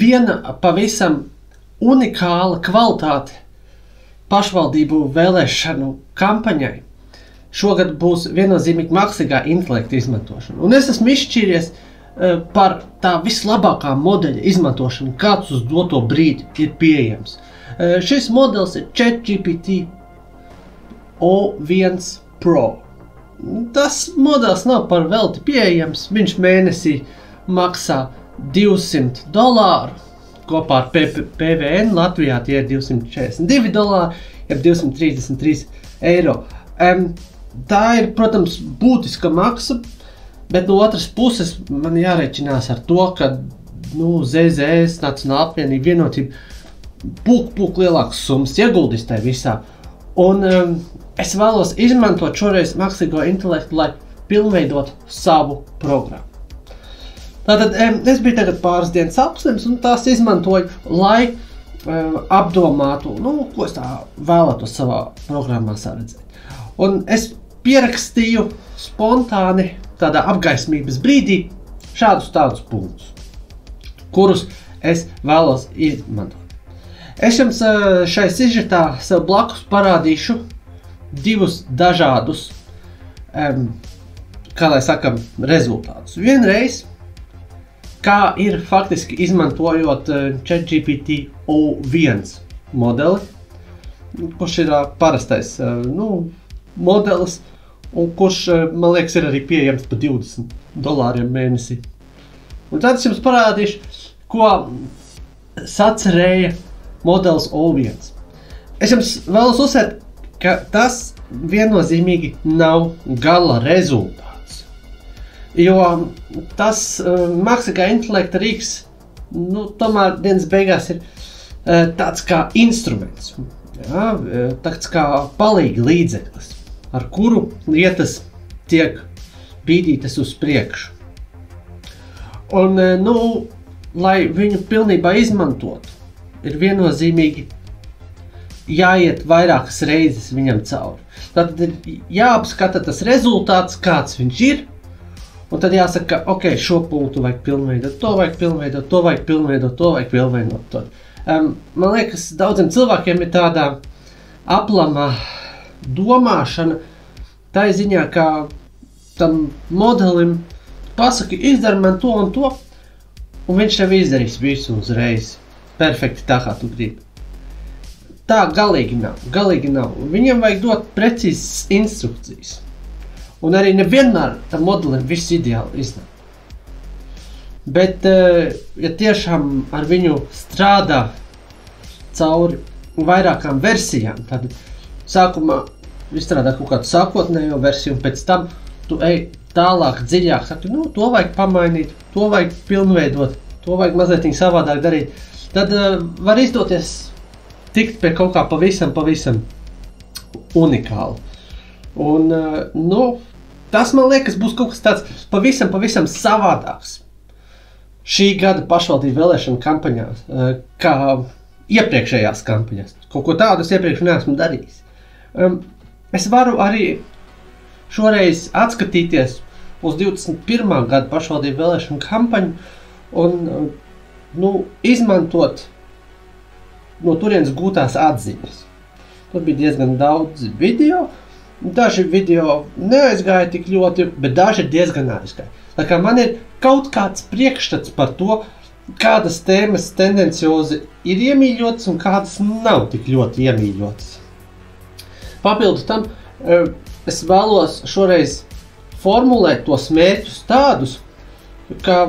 viena pavisam unikāla kvalitāte pašvaldību vēlēšanu kampaņai šogad būs viennozīmīgi mākslīgā intelekta izmantošana. Un es esmu izšķīries par tā vislabākā modeļa izmantošanu, kāds uz doto brīdi ir pieejams. Šis modelis ir ChatGPT O1 Pro. Tas modelis nav par velti pieejams, viņš mēnesī maksā $200, kopā ar PVN Latvijā tie ir $242, jeb 233 eiro. Tā ir, protams, būtiska maksa, bet no otras puses man jārēķinās ar to, ka ZZS, Nacionālā apvienība, Vienotība pulk lielākas summas ieguldīs tajā visā. Un es vēlos izmantot šoreiz mākslīgo intelektu, lai pilnveidot savu programmu. Tātad es biju tagad pāris dienas apslims un tās izmantoju, lai apdomātu, ko es tā vēlētos savā programmā saredzēt. Un es pierakstīju spontāni tādā apgaismības brīdī šādus tādus punktus, kurus es vēlos izmantot. Es jums šai sižetā sev blakus parādīšu divus dažādus, kā lai sakam, rezultātus. Vienreiz, kā ir faktiski izmantojot ChatGPT O1 modeli, kurš ir parastais modelis, un kurš, man liekas, ir arī pieejams pa $20 mēnesī. Un tad es jums parādīšu, ko sacerēja modelis O1. Es jums vēlos uzsvērt, ka tas viennozīmīgi nav gala rezultāts. Jo tas mākslīgā intelekta rīks, tomēr dienas beigās ir tāds kā instruments, tāds kā palīga līdzeklis, ar kuru lietas tiek bīdītas uz priekšu. Un, lai viņu pilnībā izmantotu, ir viennozīmīgi jāiet vairākas reizes viņam cauri. Tad ir jāapskata tas rezultāts, kāds viņš ir, un tad jāsaka, ok, šo punktu vajag pilnveidot, to vajag pilnveidot, to vajag pilnveidot, to vajag pilnveidot. Man liekas, daudziem cilvēkiem ir tāda aplama domāšana, tā ziņā, ka tam modelim pasaki, izdara man to un to, un viņš tev izdarīs visu uzreiz, perfekti tā, kā tu gribi. Tā galīgi nav. Viņam vajag dot precīzas instrukcijas. Un arī nevienmēr tam modelim viss ideāli iznāk. Bet, ja tiešām ar viņu strādā cauri vairākām versijām, tad sākumā izstrādā kaut kādu sākotnējo versiju, un pēc tam tu ej tālāk, dziļāk, saki, to vajag pamainīt, to vajag pilnveidot, to vajag mazliet savādāk darīt. Tad var izdoties tikt pie kaut kā pavisam unikāli. Un, tas, man liekas, būs kaut kas tāds pavisam savādāks šī gada pašvaldību vēlēšanu kampaņās, kā iepriekšējās kampaņās. Kaut ko tādu es iepriekš neesmu darījis. Es varu arī šoreiz atskatīties uz 21. gada pašvaldību vēlēšanu kampaņu un, izmantot no turienes gūtās atziņas. Tur bija diezgan daudz video. Daži video neaizgāja tik ļoti, bet daži diezgan aizgāja. Tā kā man ir kaut kāds priekšstats par to, kādas tēmas tendenciozi ir iemīļotas un kādas nav tik ļoti iemīļotas. Papildus tam, es vēlos šoreiz formulēt tos mērķus tādus, ka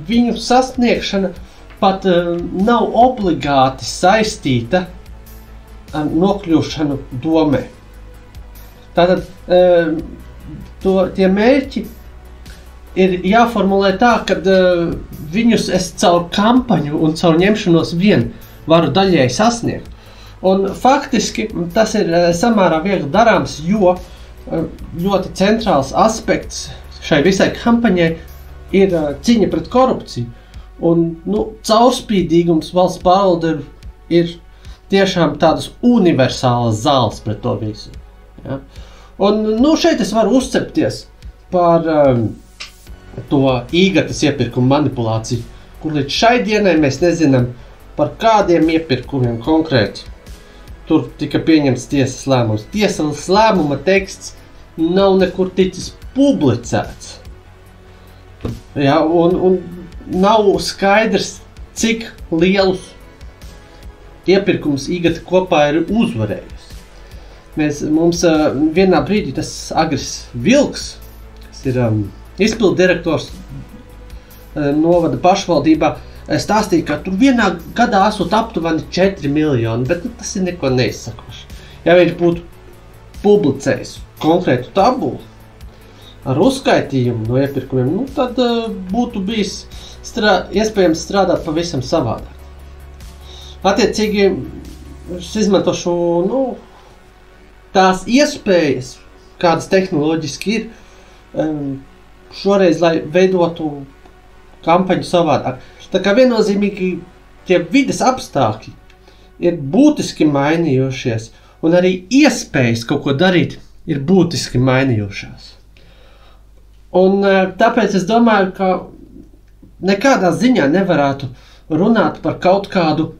viņu sasniegšana pat nav obligāti saistīta ar nokļūšanu domē. Tātad tie mērķi ir jāformulē tā, ka viņus es caur kampaņu un caur ņemšanos vien varu daļēji sasniegt. Un faktiski tas ir samērā viegli darāms, jo ļoti centrāls aspekts šai visai kampaņai ir cīņa pret korupciju. Un caurspīdīgums valsts pārvalde ir tiešām tādas universālas zāles pret to visu. Ja? Un šeit es varu uzcepties par to īgatas iepirkuma manipulāciju, kur līdz šai dienai mēs nezinām par kādiem iepirkumiem konkrēti. Tur tika pieņemts tiesas lēmums. Tiesas lēmuma teksts nav nekur ticis publicēts. Ja, un nav skaidrs, cik lielus iepirkumus IGATA kopā ir uzvarējusi. Mums vienā brīdī tas Agris Vilks, kas ir izpildu direktors novada pašvaldībā, stāstīja, ka tur vienā gadā esot aptuveni 4 miljoni, bet tas ir neko neizsakoši. Ja viņš būtu publicējis konkrētu tabulu ar uzskaitījumu no iepirkumiem, tad būtu bijis iespējams strādāt pavisam savādāk. Attiecīgi, es izmantošu tās iespējas, kādas tehnoloģiski ir, šoreiz, lai veidotu kampaņu savādāk. Tā kā viennozīmīgi tie vides apstākļi ir būtiski mainījušies, un arī iespējas kaut ko darīt ir būtiski mainījušās. Un tāpēc es domāju, ka nekādā ziņā nevarētu runāt par kaut kādu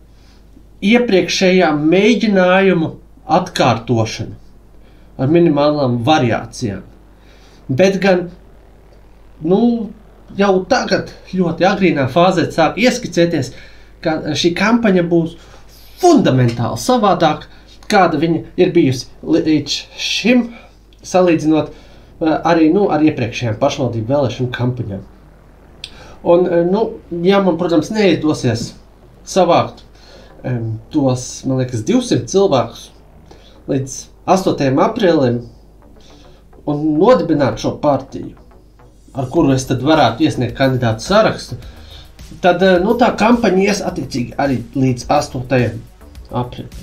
iepriekšējā mēģinājumu atkārtošanu ar minimālām variācijām. Bet gan, jau tagad ļoti agrīnā fāzē sāk ieskicēties, ka šī kampaņa būs fundamentāli savādāk, kāda viņa ir bijusi līdz šim, salīdzinot arī ar iepriekšējām pašvaldību vēlēšanu kampaņām. Un, ja man, protams, neizdosies savākt tos, man liekas, 200 cilvēkus līdz 8. aprīlim un nodibināt šo partiju, ar kuru es tad varētu iesniegt kandidātu sarakstu, tad tā kampaņa ies attiecīgi arī līdz 8. aprīlim.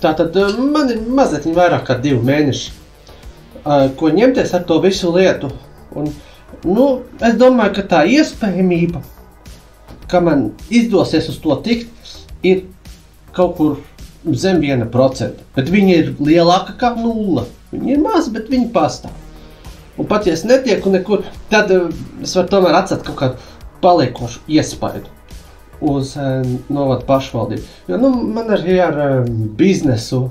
Tātad man ir mazliet vairāk kā 2 mēneši, ko ņemties ar to visu lietu. Un, es domāju, ka tā iespējamība, ka man izdosies uz to tikt, ir kaut kur zem 1%, bet viņi ir lielāka kā 0. Viņi ir mazi, bet viņi pastāv. Un pat, ja es netieku nekur, tad es varu tomēr atstāt kaut kādu paliekošu iespaidu uz novada pašvaldību. Jo, man arī ar biznesu,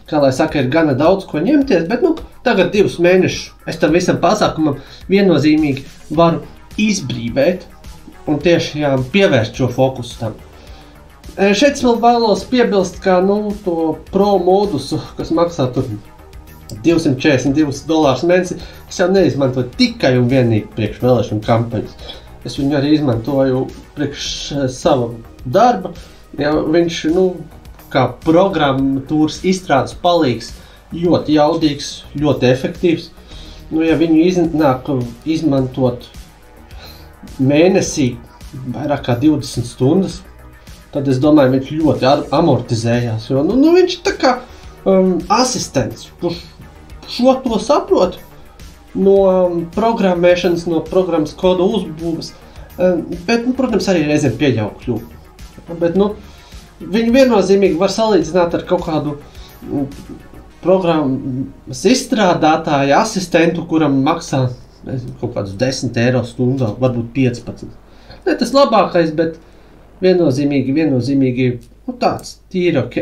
kā lai saka, ir gana daudz ko ņemties, bet, tagad 2 mēnešus es tam visam pasākumam viennozīmīgi varu izbrīvēt un tieši pievērst šo fokusu tam. Šeit vēl vēlos piebilst, ka to pro modusu, kas maksā tur $242 mēnesi, es jau neizmantoju tikai un vienīgi priekš vēlēšanu kampaņas. Es viņu arī izmantoju priekš sava darba, ja viņš, kā programmatūras izstrādes palīgs, ļoti jaudīgs, ļoti efektīvs. Ja viņu iznāk izmantot mēnesī vairāk kā 20 stundas, tad es domāju, viņš ļoti amortizējās, jo viņš tā kā asistents, kurš šo to saprot no programmēšanas, no programmas koda uzbūves, bet, protams, arī reizēm pieļauj kļūdu. Bet, viņi viennozīmīgi var salīdzināt ar kaut kādu programmas izstrādātāju asistentu, kuram maksā kaut kādus 10 eiro stundā, varbūt 15. Ne tas labākais, bet viennozīmīgi tāds tīri ok.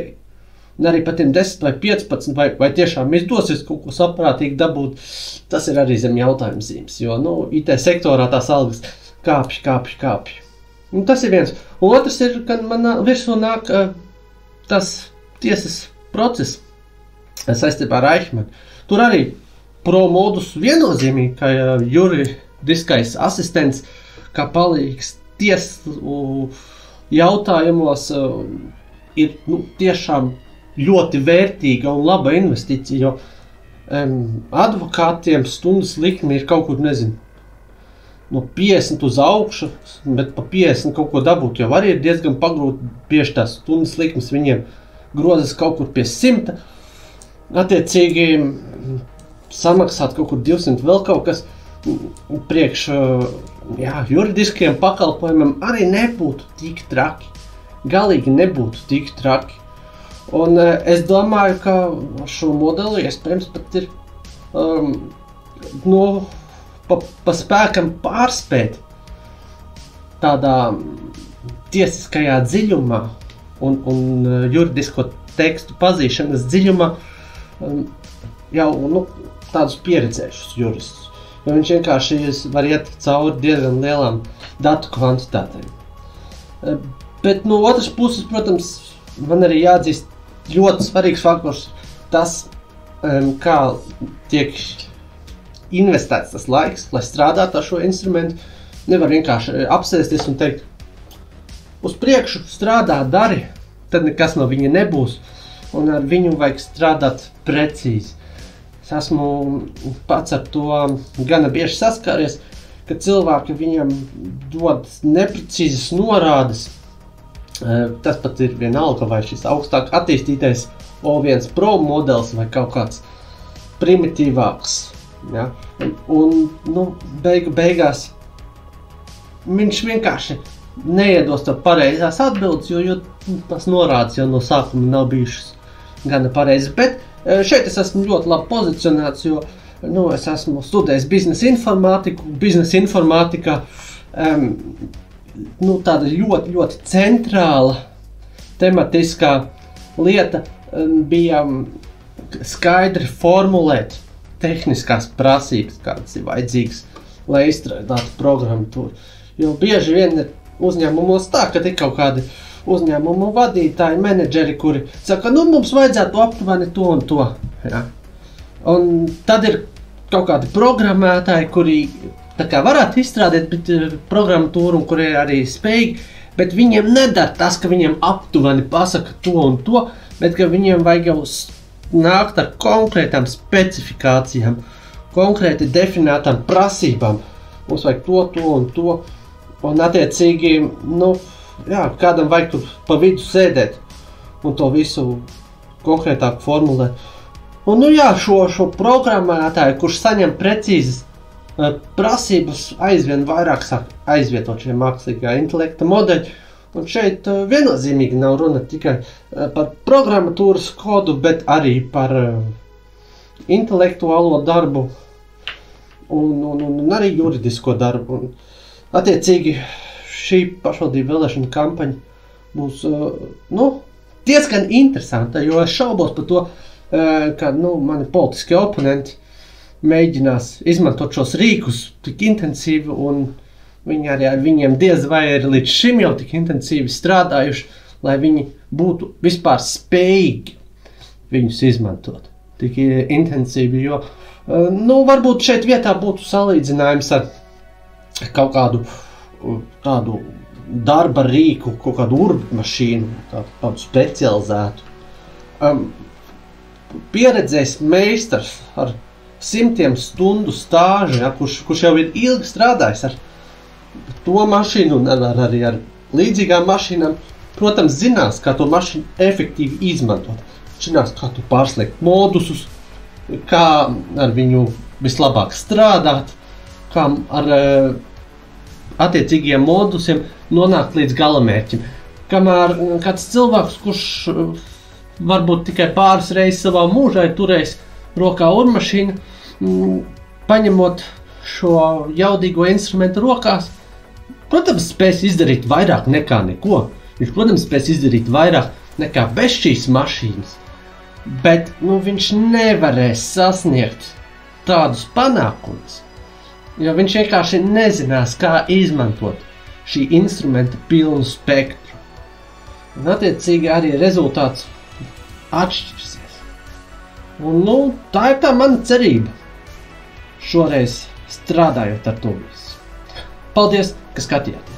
Un arī par tiem 10 vai 15 vai tiešām izdosies kaut ko saprātīgi dabūt, tas ir arī zem jautājuma zīmes, jo IT sektorā tās algas kāpj. Un tas ir viens. Un otrs ir, kad man virsū nāk tas tiesas process saistībā ar Eichmannu. Tur arī pro modus viennozīmīgi, kā juridiskais asistents, kā palīgs tiesu jautājumos ir tiešām ļoti vērtīga un laba investīcija, jo advokātiem stundas likme ir kaut kur, no 50 uz augšu, bet pa 50 kaut ko dabūt jau arī ir diezgan pagrūti, bieži tās stundas likmes viņiem grozas kaut kur pie 100, attiecīgi samaksāt kaut kur 200 vēl kaut kas, priekš juridiskiem pakalpojumiem arī nebūtu tik traki, galīgi nebūtu tik traki. Un es domāju, ka šo modeli iespējams pat ir pa spēkam pārspēt tādā tiesiskajā dziļumā un juridisko tekstu pazīšanas dziļumā jau tādus pieredzējušus juristus. Jo viņš vienkārši var iet cauri diezgan lielām datu kvantitātēm. Bet no otras puses, protams, man arī jāatzīst ļoti svarīgs faktors tas, kā tiek investēts tas laiks, lai strādātu ar šo instrumentu. Nevar vienkārši apsēsties un teikt, uz priekšu strādā, dari, tad nekas no viņa nebūs, un ar viņu vajag strādāt precīzi. Es esmu pats ar to gana bieži saskāries, ka cilvēki viņam dod neprecīzas norādes. Tas pat ir vienalga, vai šis augstāk attīstītais O1 Pro modelis vai kaut kāds primitīvāks. Ja? Un beigās viņš vienkārši neiedos tev pareizās atbildes, jo tas norādes jau no sākuma nav bijušas gana pareizas. Bet šeit es esmu ļoti labi pozicionēts, jo es esmu studējis biznesa informātiku. Biznesa informātikā tāda ļoti, ļoti centrāla tematiskā lieta bija skaidri formulēt tehniskās prasības, kādas ir vajadzīgas, lai izstrādātu programmatūru. Jo bieži vien ir uzņēmumos tā, ka ir kaut kādi uzņēmumu vadītāji, menedžeri, kuri saka, mums vajadzētu aptuveni to un to. Ja? Un tad ir kaut kādi programmētāji, kuri tā kā varētu izstrādāt programmatūru, un kuri ir arī spējīgi, bet viņiem nedara tas, ka viņiem aptuveni pasaka to un to, bet ka viņiem vajag jau nākt ar konkrētām specifikācijām, konkrēti definētām prasībām. Mums vajag to un to, un attiecīgi, kādam vajag tur pa vidu sēdēt un to visu konkrētāk formulēt. Un šo programmētāju, kurš saņem precīzas prasības, aizvien vairāk sāk aizvietot šie mākslīgā intelekta modeļi. Un šeit viennozīmīgi nav runa tikai par programmatūras kodu, bet arī par intelektuālo darbu un arī juridisko darbu. Un, attiecīgi, šī pašvaldību vēlēšana kampaņa būs diezgan interesanta, jo es šaubos par to, ka mani politiskie oponenti mēģinās izmantot šos rīkus tik intensīvi, un viņi arī ar viņiem diez vai ir līdz šim jau tik intensīvi strādājuši, lai viņi būtu vispār spējīgi viņus izmantot tik intensīvi, jo varbūt šeit vietā būtu salīdzinājums ar kaut kādu tādu darba rīku, kaut kādu urbmašīnu, tādu specializētu. Pieredzējis meistars ar 100 stundu stāžu, kurš jau ir ilgi strādājis ar to mašīnu un arī ar līdzīgām mašīnām, protams, zinās, kā to mašīnu efektīvi izmantot. Zinās, kā tu pārslēgt modusus, kā ar viņu vislabāk strādāt, kā ar attiecīgiem modusiem nonākt līdz galamērķim. Kamēr kāds cilvēks, kurš varbūt tikai pāris reizes savā mūžā ir turējis rokā urmašīnu, paņemot šo jaudīgo instrumentu rokās, protams, spēs izdarīt vairāk nekā neko. Viņš, protams, spēs izdarīt vairāk nekā bez šīs mašīnas. Bet viņš nevarēs sasniegt tādus panākumus, jo viņš vienkārši nezinās, kā izmantot šī instrumenta pilnu spektru. Un attiecīgi arī rezultāts atšķirsies. Un tā ir tā mana cerība šoreiz strādājot ar to visu. Paldies, ka skatījāties!